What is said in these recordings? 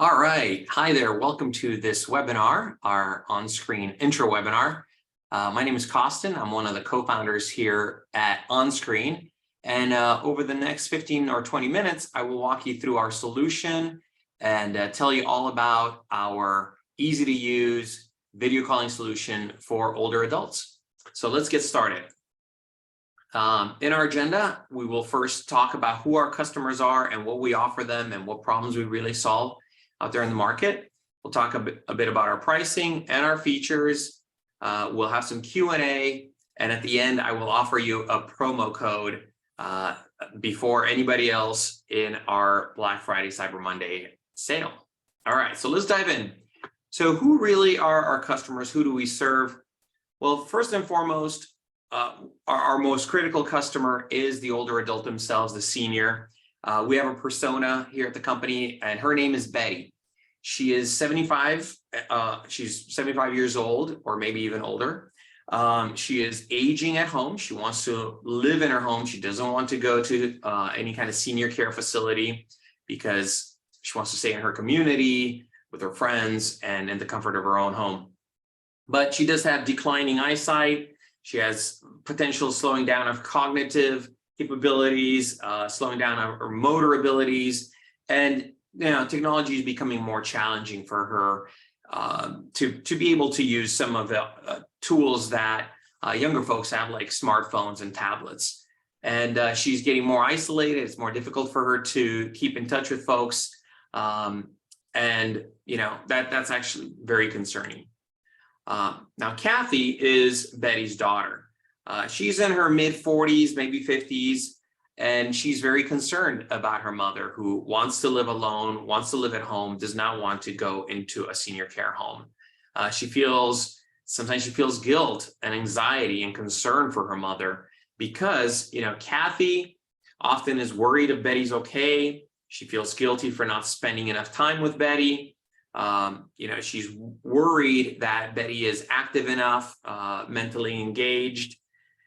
All right. Hi there. Welcome to this webinar, our on-screen intro webinar. My name is Costin. I'm one of the co-founders here at OnScreen. And over the next 15 or 20 minutes, I will walk you through our solution and tell you all about our easy to use video calling solution for older adults. So let's get started. In our agenda, we will first talk about who our customers are and what we offer them and what problems we really solve out there in the market. We'll talk a bit about our pricing and our features. We'll have some Q&A, and at the end, I will offer you a promo code before anybody else in our Black Friday, Cyber Monday sale. All right, so let's dive in. So who really are our customers? Who do we serve? Well, first and foremost, our most critical customer is the older adult themselves, the senior. We have a persona here at the company, and her name is Betty. She is 75. She's 75 years old, or maybe even older. She is aging at home. She wants to live in her home. She doesn't want to go to any kind of senior care facility because she wants to stay in her community with her friends and in the comfort of her own home. But she does have declining eyesight. She has potential slowing down of cognitive capabilities, slowing down her motor abilities, and technology is becoming more challenging for her to be able to use some of the tools that younger folks have, like smartphones and tablets. And she's getting more isolated. It's more difficult for her to keep in touch with folks, and that's actually very concerning. Now, Kathy is Betty's daughter. She's in her mid-40s, maybe 50s, and she's very concerned about her mother, who wants to live alone, wants to live at home, does not want to go into a senior care home. Sometimes she feels guilt and anxiety and concern for her mother because, Kathy often is worried if Betty's okay. She feels guilty for not spending enough time with Betty. She's worried that Betty is active enough, mentally engaged.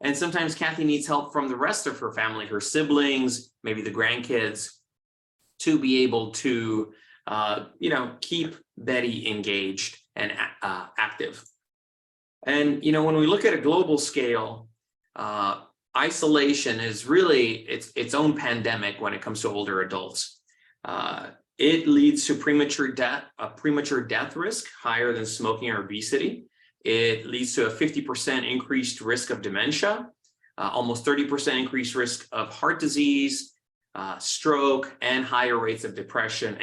And sometimes Kathy needs help from the rest of her family, her siblings, maybe the grandkids, to be able to, keep Betty engaged and active. And, when we look at a global scale, isolation is really its own pandemic when it comes to older adults. It leads to premature death risk, higher than smoking or obesity. It leads to a 50% increased risk of dementia, almost 30% increased risk of heart disease, stroke, and higher rates of depression,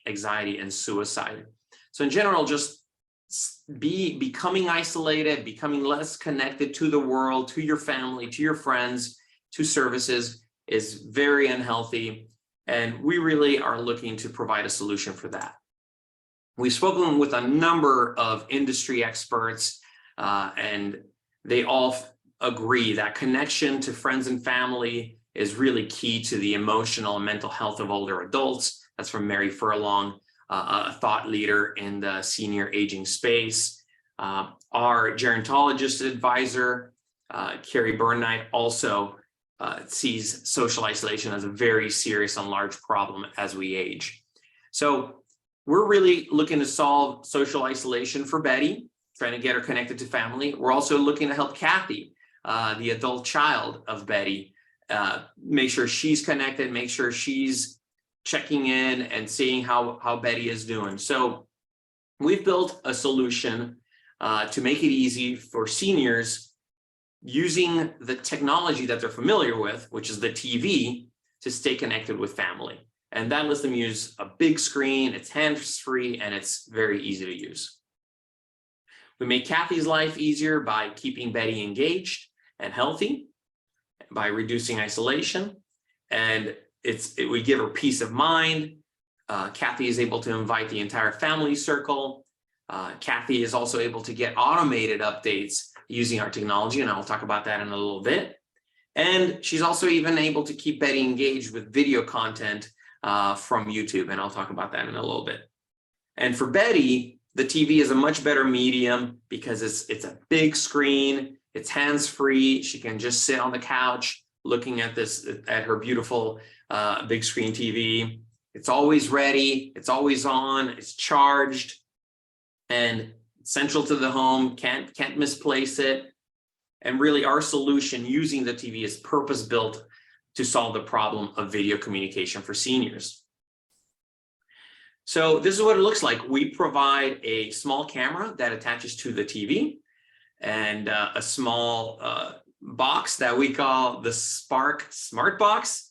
anxiety, and suicide. So in general, just becoming isolated, becoming less connected to the world, to your family, to your friends, to services is very unhealthy. And we really are looking to provide a solution for that. We've spoken with a number of industry experts, and they all agree that connection to friends and family is really key to the emotional and mental health of older adults. That's from Mary Furlong, a thought leader in the senior aging space. Our gerontologist advisor, Carrie Burnnight, also sees social isolation as a very serious and large problem as we age. So we're really looking to solve social isolation for Betty, trying to get her connected to family. We're also looking to help Kathy, the adult child of Betty, make sure she's connected, make sure she's checking in and seeing how Betty is doing. So we've built a solution to make it easy for seniors using the technology that they're familiar with, which is the TV, to stay connected with family. And that lets them use a big screen, it's hands-free, and it's very easy to use. We make Kathy's life easier by keeping Betty engaged and healthy, by reducing isolation, and we give her peace of mind. Kathy is able to invite the entire family circle. Kathy is also able to get automated updates using our technology, and I'll talk about that in a little bit. And she's also even able to keep Betty engaged with video content from YouTube, and I'll talk about that in a little bit. And for Betty, the TV is a much better medium because it's a big screen, it's hands-free. She can just sit on the couch looking at her beautiful big screen TV. It's always ready, it's always on, it's charged, and central to the home, can't misplace it. And really our solution using the TV is purpose-built to solve the problem of video communication for seniors. So this is what it looks like. We provide a small camera that attaches to the TV and a small box that we call the Spark Smart Box.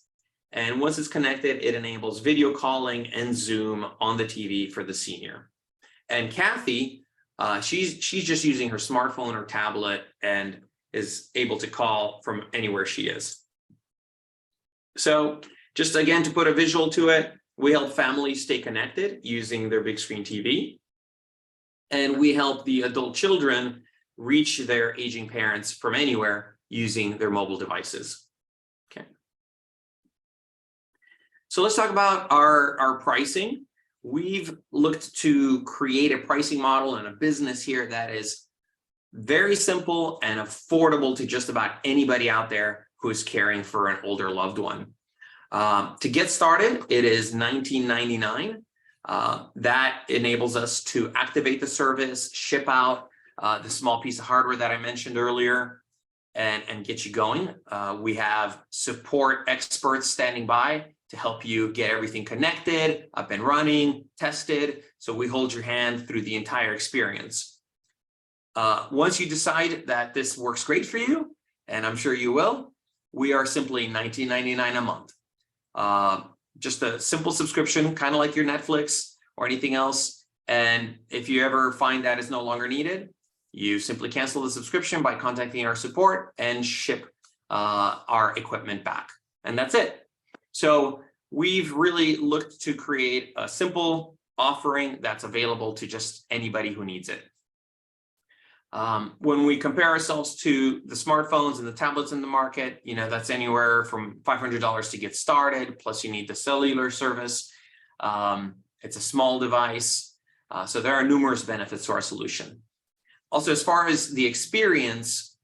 And once it's connected, it enables video calling and Zoom on the TV for the senior. And Kathy, she's just using her smartphone or tablet and is able to call from anywhere she is. So just again, to put a visual to it, we help families stay connected using their big screen TV. And we help the adult children reach their aging parents from anywhere using their mobile devices. Okay. So let's talk about our pricing. We've looked to create a pricing model and a business here that is very simple and affordable to just about anybody out there who is caring for an older loved one. To get started, it is $19.99. That enables us to activate the service, ship out the small piece of hardware that I mentioned earlier, and get you going. We have support experts standing by to help you get everything connected, up and running, tested. So we hold your hand through the entire experience. Once you decide that this works great for you, and I'm sure you will, we are simply $19.99 a month. Just a simple subscription, kind of like your Netflix or anything else. And if you ever find that is no longer needed, you simply cancel the subscription by contacting our support and ship our equipment back. And that's it. So we've really looked to create a simple offering that's available to just anybody who needs it. When we compare ourselves to the smartphones and the tablets in the market, you know, that's anywhere from $500 to get started, plus you need the cellular service. It's a small device. So there are numerous benefits to our solution. Also, as far as the experience,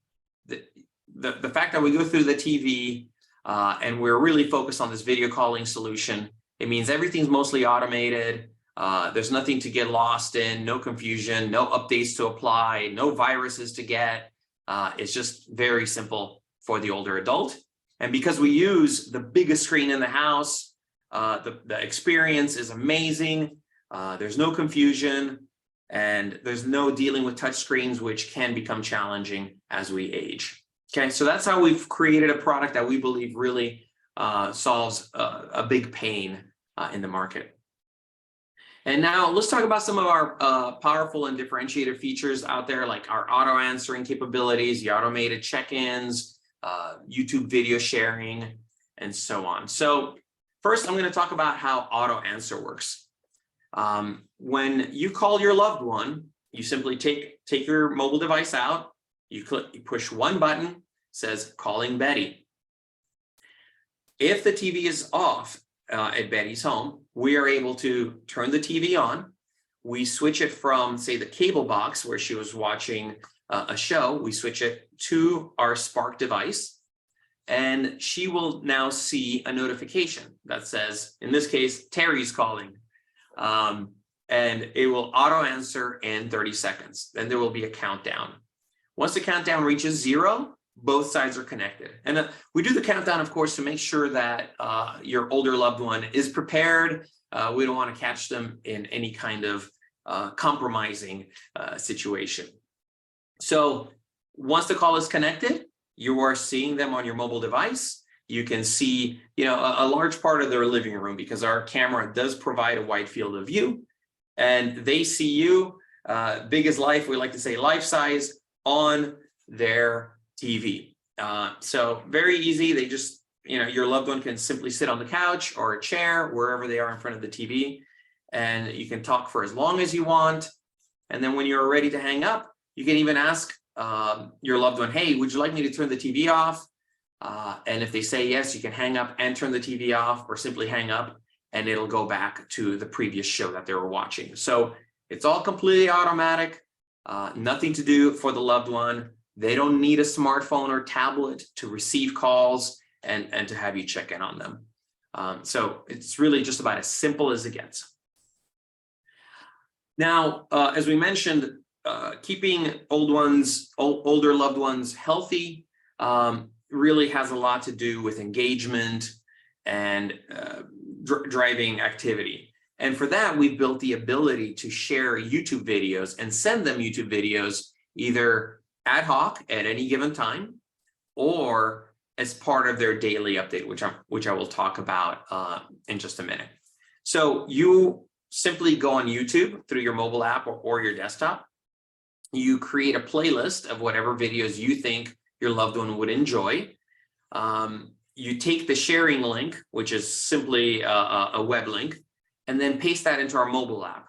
the fact that we go through the TV and we're really focused on this video calling solution, it means everything's mostly automated. There's nothing to get lost in, no confusion, no updates to apply, no viruses to get. It's just very simple for the older adult. And because we use the biggest screen in the house, the experience is amazing. There's no confusion and there's no dealing with touch screens, which can become challenging as we age. Okay, so that's how we've created a product that we believe really solves a big pain in the market. And now let's talk about some of our powerful and differentiated features out there, like our auto answering capabilities, the automated check-ins, YouTube video sharing, and so on. So first, I'm going to talk about how auto answer works. When you call your loved one, you simply take your mobile device out, you push one button, says calling Betty. If the TV is off at Betty's home, we are able to turn the TV on. We switch it from, say, the cable box where she was watching a show. We switch it to our Spark device, and she will now see a notification that says, in this case, Terry's calling. And it will auto answer in 30 seconds. Then there will be a countdown. Once the countdown reaches 0, both sides are connected. And we do the countdown, of course, to make sure that your older loved one is prepared. We don't want to catch them in any kind of compromising situation. So once the call is connected, you are seeing them on your mobile device. You can see, you know, a large part of their living room because our camera does provide a wide field of view, and they see you, big as life. We like to say life size on their TV. So very easy. They just, you know, your loved one can simply sit on the couch or a chair, wherever they are in front of the TV, and you can talk for as long as you want. And then when you're ready to hang up, you can even ask your loved one, hey, would you like me to turn the TV off? And if they say yes, you can hang up and turn the TV off, or simply hang up and it'll go back to the previous show that they were watching. So it's all completely automatic, nothing to do for the loved one. They don't need a smartphone or tablet to receive calls and to have you check in on them. So it's really just about as simple as it gets. Now, as we mentioned, keeping older loved ones healthy really has a lot to do with engagement and driving activity. And for that, we've built the ability to share YouTube videos and send them YouTube videos either ad hoc at any given time or as part of their daily update, which I will talk about in just a minute. So you simply go on YouTube through your mobile app or your desktop. You create a playlist of whatever videos you think your loved one would enjoy. You take the sharing link, which is simply a web link, and then paste that into our mobile app.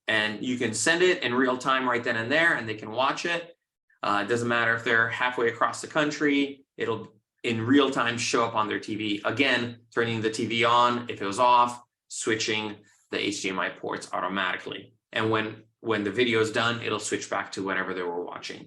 And you can send it in real time right then and there, and they can watch it. It doesn't matter if they're halfway across the country, it'll in real time show up on their TV. Again, turning the TV on, if it was off, switching the HDMI ports automatically. And when the video is done, it'll switch back to whatever they were watching.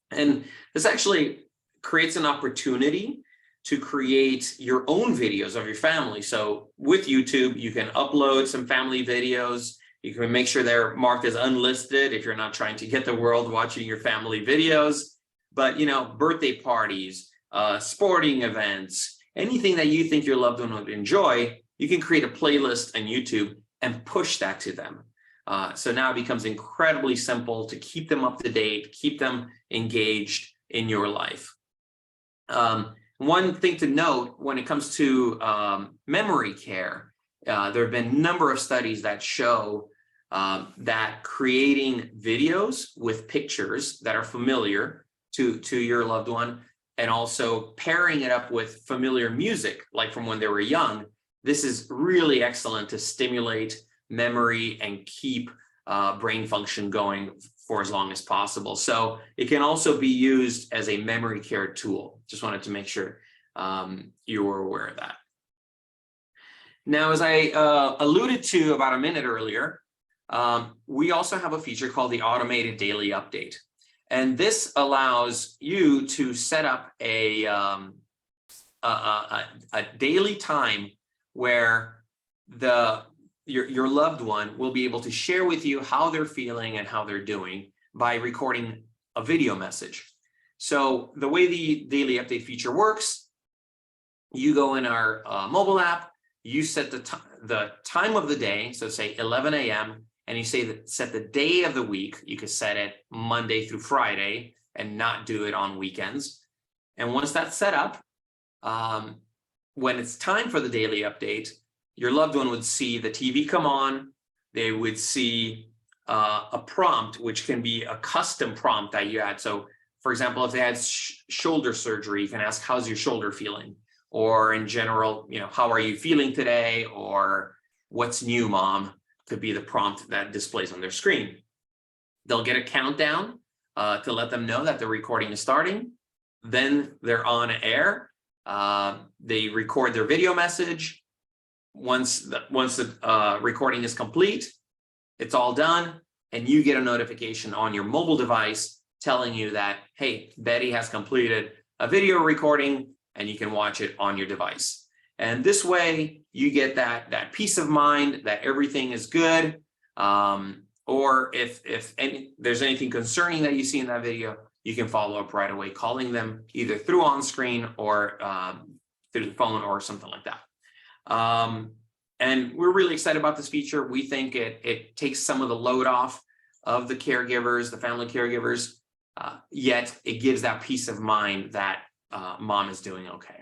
And this actually creates an opportunity to create your own videos of your family. So with YouTube, you can upload some family videos. You can make sure they're marked as unlisted if you're not trying to get the world watching your family videos. But, you know, birthday parties, sporting events, anything that you think your loved one would enjoy, you can create a playlist on YouTube and push that to them. So now it becomes incredibly simple to keep them up to date, keep them engaged in your life. One thing to note when it comes to memory care, there have been a number of studies that show that creating videos with pictures that are familiar to your loved one, and also pairing it up with familiar music, like from when they were young, this is really excellent to stimulate memory and keep brain function going for as long as possible. So it can also be used as a memory care tool. Just wanted to make sure you were aware of that. Now, as I alluded to about a minute earlier, we also have a feature called the automated daily update. And this allows you to set up a daily time where your loved one will be able to share with you how they're feeling and how they're doing by recording a video message. So the way the daily update feature works, you go in our mobile app, you set the time of the day, so say 11 a.m., and you set the day of the week. You could set it Monday through Friday and not do it on weekends. And once that's set up, when it's time for the daily update, your loved one would see the TV come on. They would see a prompt, which can be a custom prompt that you add. So, for example, if they had shoulder surgery, you can ask, how's your shoulder feeling? Or in general, you know, how are you feeling today? Or what's new, mom? Could be the prompt that displays on their screen. They'll get a countdown to let them know that the recording is starting. Then they're on air. They record their video message. Once the recording is complete, it's all done, and you get a notification on your mobile device telling you that, hey, Betty has completed a video recording, and you can watch it on your device. And this way, you get that peace of mind that everything is good. Or if there's anything concerning that you see in that video, you can follow up right away, calling them either through ONSCREEN or through the phone or something like that. And we're really excited about this feature. We think it takes some of the load off of the caregivers, the family caregivers, yet it gives that peace of mind that mom is doing okay.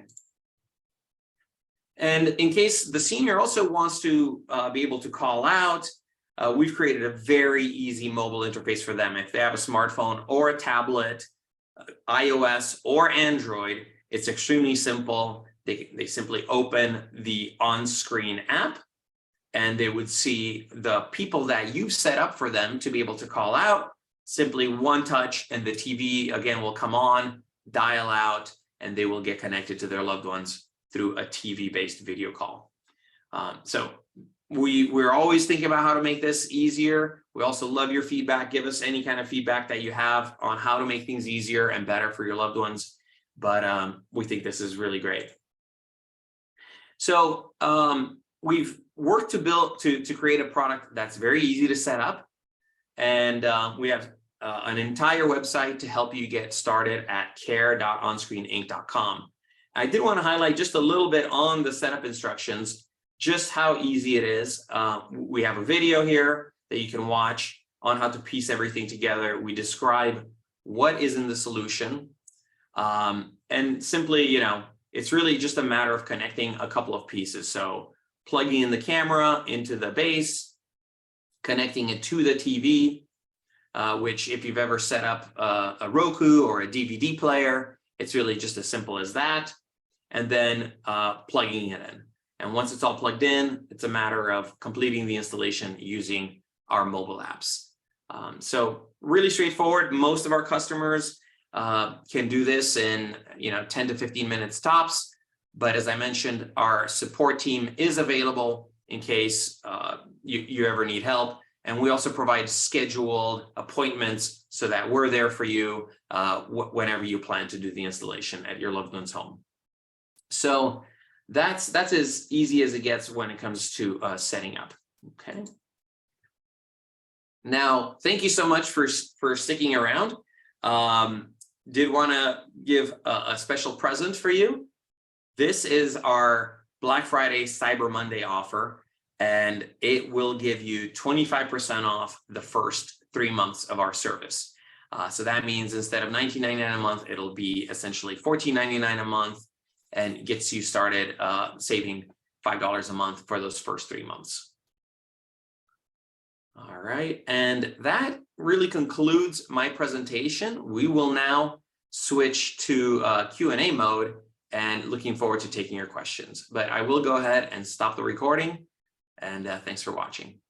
And in case the senior also wants to be able to call out, we've created a very easy mobile interface for them. If they have a smartphone or a tablet, iOS or Android, it's extremely simple. They simply open the ONSCREEN app, and they would see the people that you've set up for them to be able to call out. Simply one touch, and the TV again will come on, dial out, and they will get connected to their loved ones through a TV-based video call. So we're always thinking about how to make this easier. We also love your feedback. Give us any kind of feedback that you have on how to make things easier and better for your loved ones. But we think this is really great. So we've worked to create a product that's very easy to set up. And we have an entire website to help you get started at care.onscreeninc.com. I did want to highlight just a little bit on the setup instructions, just how easy it is. We have a video here that you can watch on how to piece everything together. We describe what is in the solution. And simply, you know, it's really just a matter of connecting a couple of pieces. So plugging in the camera into the base, connecting it to the TV, which if you've ever set up a Roku or a DVD player, it's really just as simple as that. And then plugging it in. And once it's all plugged in, it's a matter of completing the installation using our mobile apps. So really straightforward. Most of our customers can do this in 10 to 15 minutes tops. But as I mentioned, our support team is available in case you ever need help. And we also provide scheduled appointments so that we're there for you whenever you plan to do the installation at your loved one's home. So that's as easy as it gets when it comes to setting up. Okay. Now, thank you so much for sticking around. Did want to give a special present for you. This is our Black Friday Cyber Monday offer, and it will give you 25% off the first 3 months of our service. So that means instead of $19.99 a month, it'll be essentially $14.99 a month, and gets you started saving $5 a month for those first 3 months. All right, and that really concludes my presentation. We will now switch to Q&A mode, and looking forward to taking your questions. But I will go ahead and stop the recording, and thanks for watching.